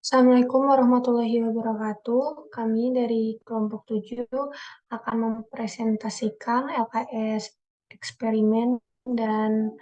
Assalamualaikum warahmatullahi wabarakatuh. Kami dari kelompok 7 akan mempresentasikan LKS eksperimen dan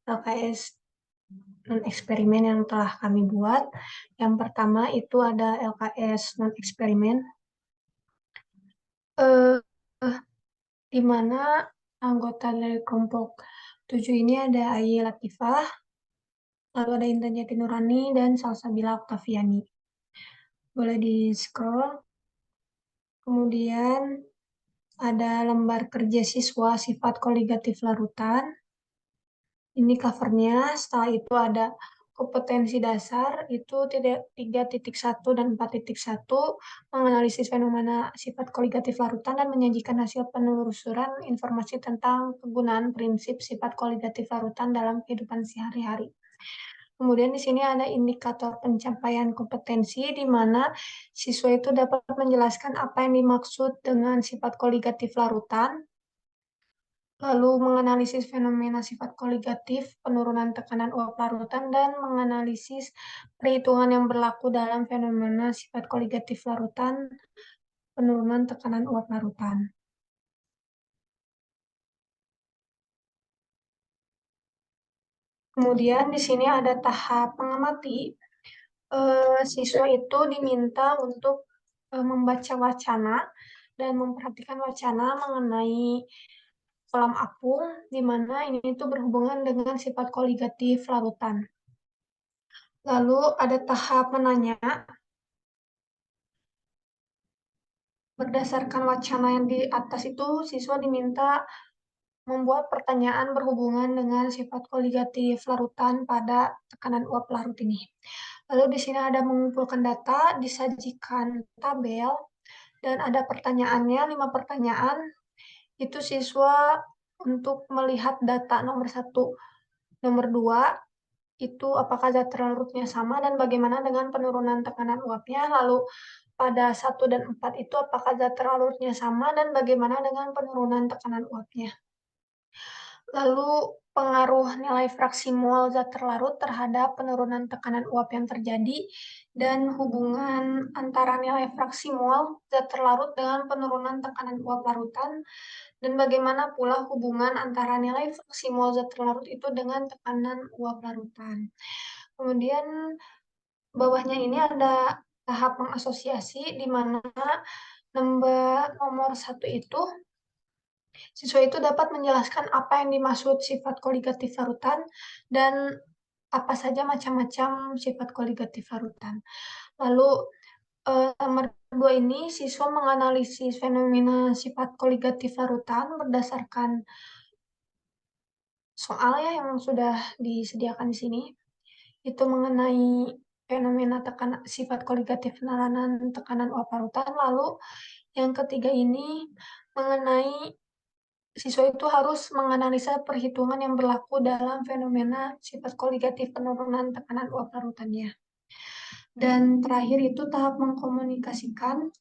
LKS non-eksperimen yang telah kami buat. Yang pertama itu ada LKS non-eksperimen, eh, di mana anggota dari kelompok 7 ini ada Ayi Latifah, lalu ada Intan Jati Nurani, dan Salsabila Oktaviani. Boleh di-scroll. Kemudian ada lembar kerja siswa sifat koligatif larutan. Ini covernya. Setelah itu ada kompetensi dasar, itu 3.1 dan 4.1, menganalisis fenomena sifat koligatif larutan dan menyajikan hasil penelusuran informasi tentang kegunaan prinsip sifat koligatif larutan dalam kehidupan sehari-hari. Kemudian di sini ada indikator pencapaian kompetensi, di mana siswa itu dapat menjelaskan apa yang dimaksud dengan sifat koligatif larutan, lalu menganalisis fenomena sifat koligatif, penurunan tekanan uap larutan, dan menganalisis perhitungan yang berlaku dalam fenomena sifat koligatif larutan, penurunan tekanan uap larutan. Kemudian di sini ada tahap mengamati. Siswa itu diminta untuk membaca wacana dan memperhatikan wacana mengenai kolam apung, di mana ini itu berhubungan dengan sifat koligatif larutan. Lalu ada tahap menanya. Berdasarkan wacana yang di atas itu, siswa diminta membuat pertanyaan berhubungan dengan sifat koligatif larutan pada tekanan uap larut ini. Lalu di sini ada mengumpulkan data, disajikan tabel, dan ada pertanyaannya, 5 pertanyaan. Itu siswa untuk melihat data nomor 1, nomor 2, itu apakah zat larutnya sama dan bagaimana dengan penurunan tekanan uapnya. Lalu pada 1 dan 4 itu apakah zat larutnya sama dan bagaimana dengan penurunan tekanan uapnya. Lalu pengaruh nilai fraksi mol zat terlarut terhadap penurunan tekanan uap yang terjadi dan hubungan antara nilai fraksi mol zat terlarut dengan penurunan tekanan uap larutan, dan bagaimana pula hubungan antara nilai fraksi mol zat terlarut itu dengan tekanan uap larutan. Kemudian bawahnya ini ada tahap mengasosiasi, di mana nomor 1 itu siswa itu dapat menjelaskan apa yang dimaksud sifat koligatif larutan dan apa saja macam-macam sifat koligatif larutan. Lalu nomor 2 ini siswa menganalisis fenomena sifat koligatif larutan berdasarkan soal ya yang sudah disediakan di sini. Itu mengenai fenomena sifat koligatif penalanan tekanan uap larutan. Lalu yang ketiga ini mengenai siswa itu harus menganalisa perhitungan yang berlaku dalam fenomena sifat koligatif penurunan tekanan uap larutannya. Dan terakhir itu tahap mengkomunikasikan,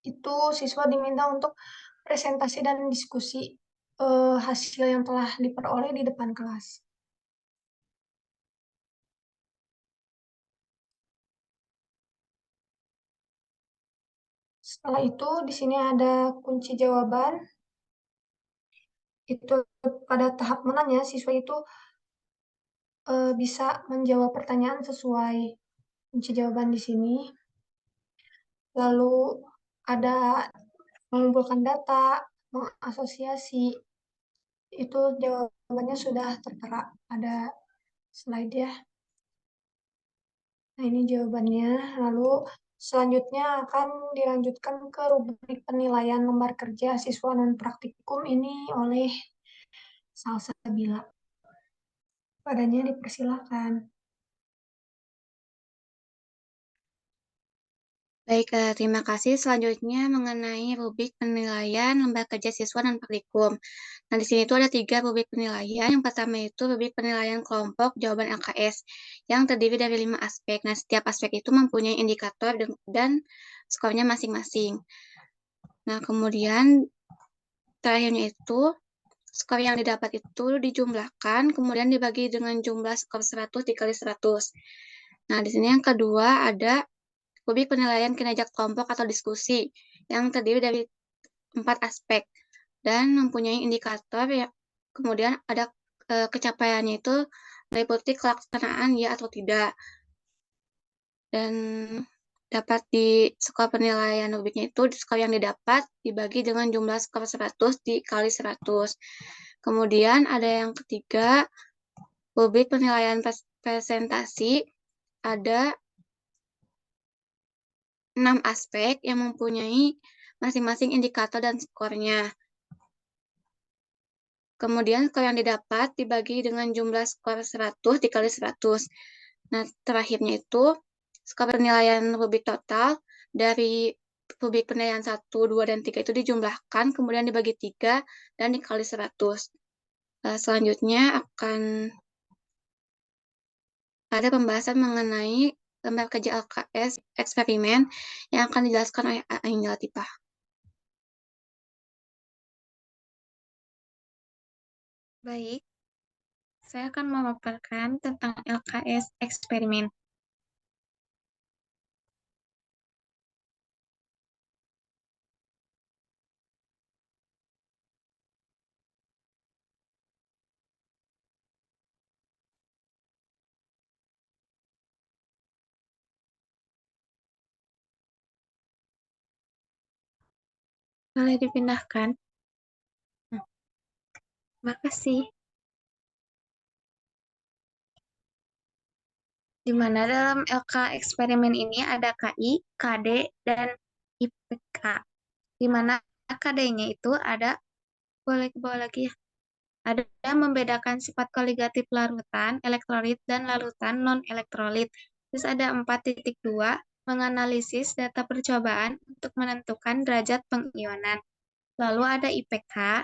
itu siswa diminta untuk presentasi dan diskusi hasil yang telah diperoleh di depan kelas. Setelah itu di sini ada kunci jawaban. Itu pada tahap menanya siswa itu bisa menjawab pertanyaan sesuai kunci jawaban di sini. Lalu ada mengumpulkan data, mengasosiasi, itu jawabannya sudah tertera pada slide ya. Nah ini jawabannya. Lalu selanjutnya akan dilanjutkan ke rubrik penilaian lembar kerja siswa non-praktikum ini oleh Salsabila. Padanya dipersilakan. Baik, terima kasih. Selanjutnya mengenai rubrik penilaian lembar kerja siswa dan praktikum. Nah, di sini itu ada 3 rubrik penilaian. Yang pertama itu rubrik penilaian kelompok jawaban LKS yang terdiri dari 5 aspek. Nah, setiap aspek itu mempunyai indikator dan skornya masing-masing. Nah, kemudian terakhirnya itu skor yang didapat itu dijumlahkan, kemudian dibagi dengan jumlah skor 100 dikali 100. Nah, di sini yang kedua ada rubrik penilaian kinerja kelompok atau diskusi yang terdiri dari 4 aspek dan mempunyai indikator ya. Kemudian ada kecapaiannya itu meliputi kelaksanaan ya atau tidak. Dan dapat di skor penilaian rubriknya itu skor yang didapat dibagi dengan jumlah skor 100 dikali 100. Kemudian ada yang ketiga, rubrik penilaian presentasi ada 6 aspek yang mempunyai masing-masing indikator dan skornya. Kemudian skor yang didapat dibagi dengan jumlah skor 100 dikali 100. Nah, terakhirnya itu skor penilaian rubrik total dari rubrik penilaian 1, 2, dan 3 itu dijumlahkan, kemudian dibagi 3 dan dikali 100. Selanjutnya akan ada pembahasan mengenai lembar kerja LKS eksperimen yang akan dijelaskan oleh Ainul Latifah. Baik, saya akan memaparkan tentang LKS eksperimen. Boleh dipindahkan? Makasih. Di mana dalam LK eksperimen ini ada KI, KD, dan IPK. Di mana KD-nya itu ada, boleh ke bawah lagi ya, ada membedakan sifat koligatif larutan, elektrolit, dan larutan non-elektrolit. Terus ada 4.2, menganalisis data percobaan untuk menentukan derajat pengionan. Lalu ada IPK,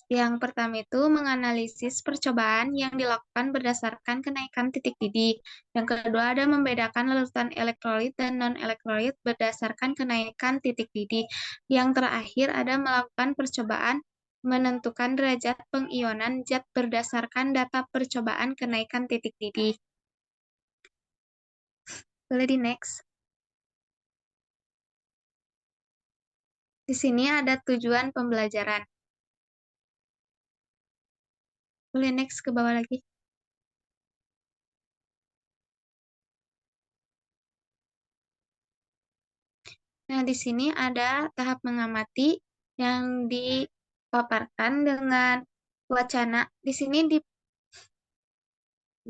yang pertama itu menganalisis percobaan yang dilakukan berdasarkan kenaikan titik didih. Yang kedua ada membedakan larutan elektrolit dan non-elektrolit berdasarkan kenaikan titik didih. Yang terakhir ada melakukan percobaan menentukan derajat pengionan zat berdasarkan data percobaan kenaikan titik didih. Boleh di next. Di sini ada tujuan pembelajaran. Boleh next ke bawah lagi. Nah, di sini ada tahap mengamati yang dipaparkan dengan wacana. Di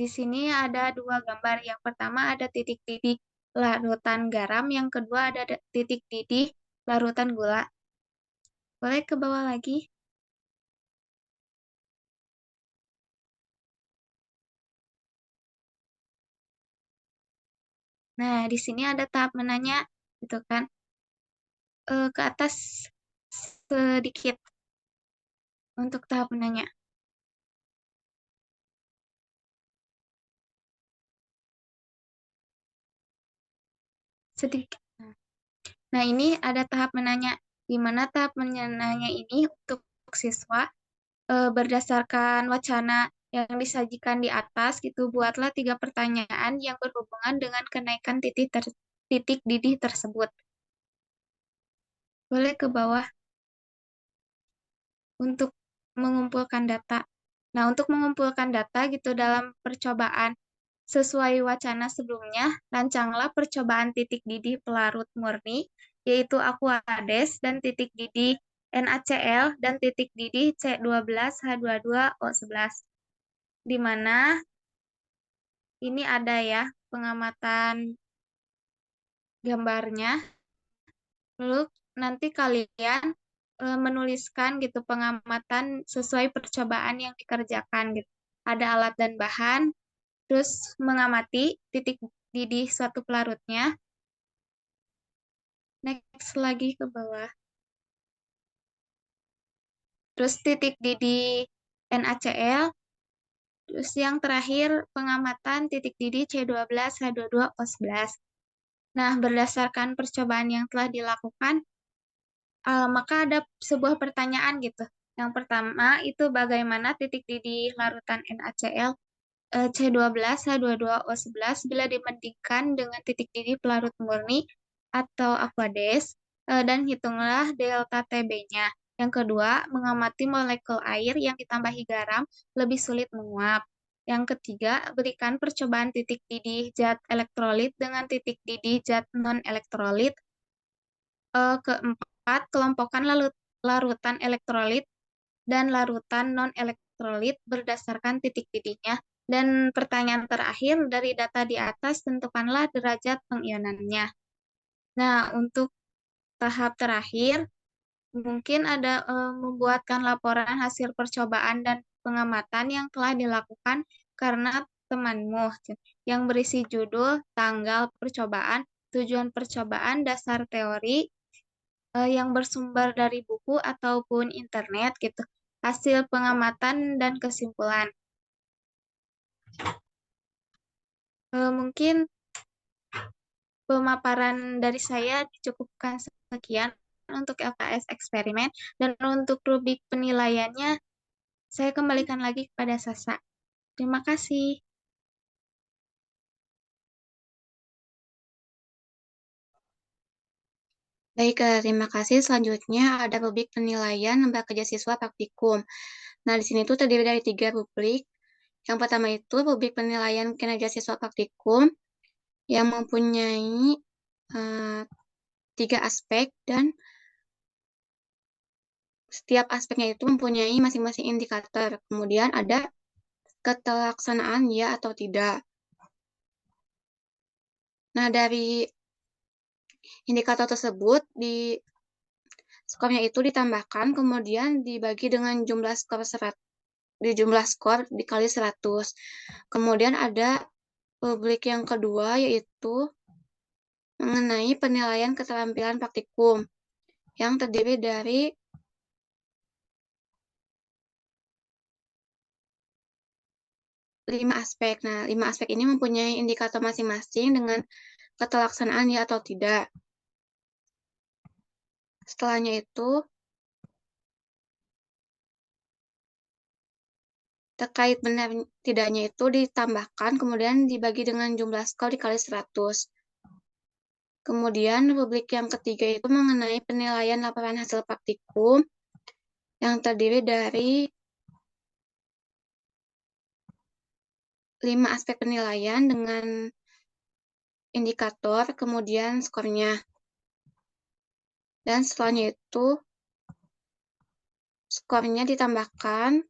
sini ada dua gambar. Yang pertama ada titik didih larutan garam, yang kedua ada titik didih larutan gula. Boleh ke bawah lagi? Nah, di sini ada tahap menanya, gitu kan? Ke atas sedikit untuk tahap menanya. Sedikit. Nah, ini ada tahap menanya. Di mana tahap menanya ini untuk siswa berdasarkan wacana yang disajikan di atas gitu, buatlah 3 pertanyaan yang berhubungan dengan kenaikan titik didih tersebut. Boleh ke bawah untuk mengumpulkan data. Nah, untuk mengumpulkan data gitu dalam percobaan sesuai wacana sebelumnya, rancanglah percobaan titik didih pelarut murni, yaitu Aquades dan titik didih NaCl dan titik didih C12H22O11. Di mana ini ada ya pengamatan gambarnya. Lalu nanti kalian menuliskan gitu pengamatan sesuai percobaan yang dikerjakan gitu. Ada alat dan bahan, terus mengamati titik didih suatu pelarutnya. Next lagi ke bawah. Terus titik didih NaCl. Terus yang terakhir pengamatan titik didih C12H22O11. Nah, berdasarkan percobaan yang telah dilakukan, maka ada sebuah pertanyaan gitu. Yang pertama itu bagaimana titik didih larutan NaCl C12, H22O11 bila dibandingkan dengan titik didih pelarut murni atau aqueous, dan hitunglah delta TB-nya. Yang kedua, mengamati molekul air yang ditambahi garam lebih sulit menguap. Yang ketiga, berikan percobaan titik didih zat elektrolit dengan titik didih zat non-elektrolit. Keempat, kelompokkan larutan elektrolit dan larutan non-elektrolit berdasarkan titik didihnya. Dan pertanyaan terakhir, dari data di atas, tentukanlah derajat pengionannya. Nah, untuk tahap terakhir, mungkin ada membuatkan laporan hasil percobaan dan pengamatan yang telah dilakukan karena temanmu, yang berisi judul, tanggal percobaan, tujuan percobaan, dasar teori, yang bersumber dari buku ataupun internet gitu, hasil pengamatan dan kesimpulan. Mungkin pemaparan dari saya dicukupkan sekian untuk LKS eksperimen, dan untuk rubrik penilaiannya saya kembalikan lagi kepada Sasa. Terima kasih. Baik, terima kasih. Selanjutnya ada rubrik penilaian lembaga kerja siswa praktikum. Nah, di sini tuh terdiri dari 3 rubrik. Yang pertama itu rubrik penilaian kinerja siswa praktikum yang mempunyai 3 aspek, dan setiap aspeknya itu mempunyai masing-masing indikator. Kemudian ada keterlaksanaan ya atau tidak. Nah, dari indikator tersebut skornya itu ditambahkan, kemudian dibagi dengan jumlah skor dikali 100. Kemudian ada rubrik yang kedua, yaitu mengenai penilaian keterampilan praktikum yang terdiri dari 5 aspek. Nah, 5 aspek ini mempunyai indikator masing-masing dengan keterlaksanaan ya atau tidak. Setelahnya itu, terkait benar tidaknya itu ditambahkan, kemudian dibagi dengan jumlah skor dikali 100. Kemudian rubrik yang ketiga itu mengenai penilaian laporan hasil praktikum yang terdiri dari 5 aspek penilaian dengan indikator, kemudian skornya. Dan setelahnya itu skornya ditambahkan,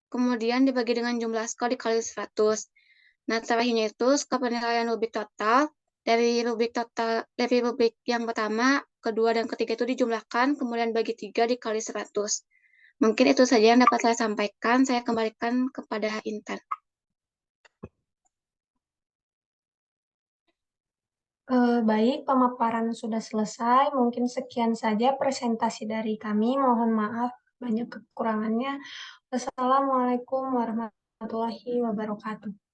kemudian dibagi dengan jumlah skor dikali 100. Nah, terakhirnya itu skor penilaian rubrik total. Dari rubrik yang pertama, kedua, dan ketiga itu dijumlahkan, kemudian bagi 3 dikali 100. Mungkin itu saja yang dapat saya sampaikan. Saya kembalikan kepada Intan. Baik, pemaparan sudah selesai. Mungkin sekian saja presentasi dari kami. Mohon maaf banyak kekurangannya. Wassalamualaikum warahmatullahi wabarakatuh.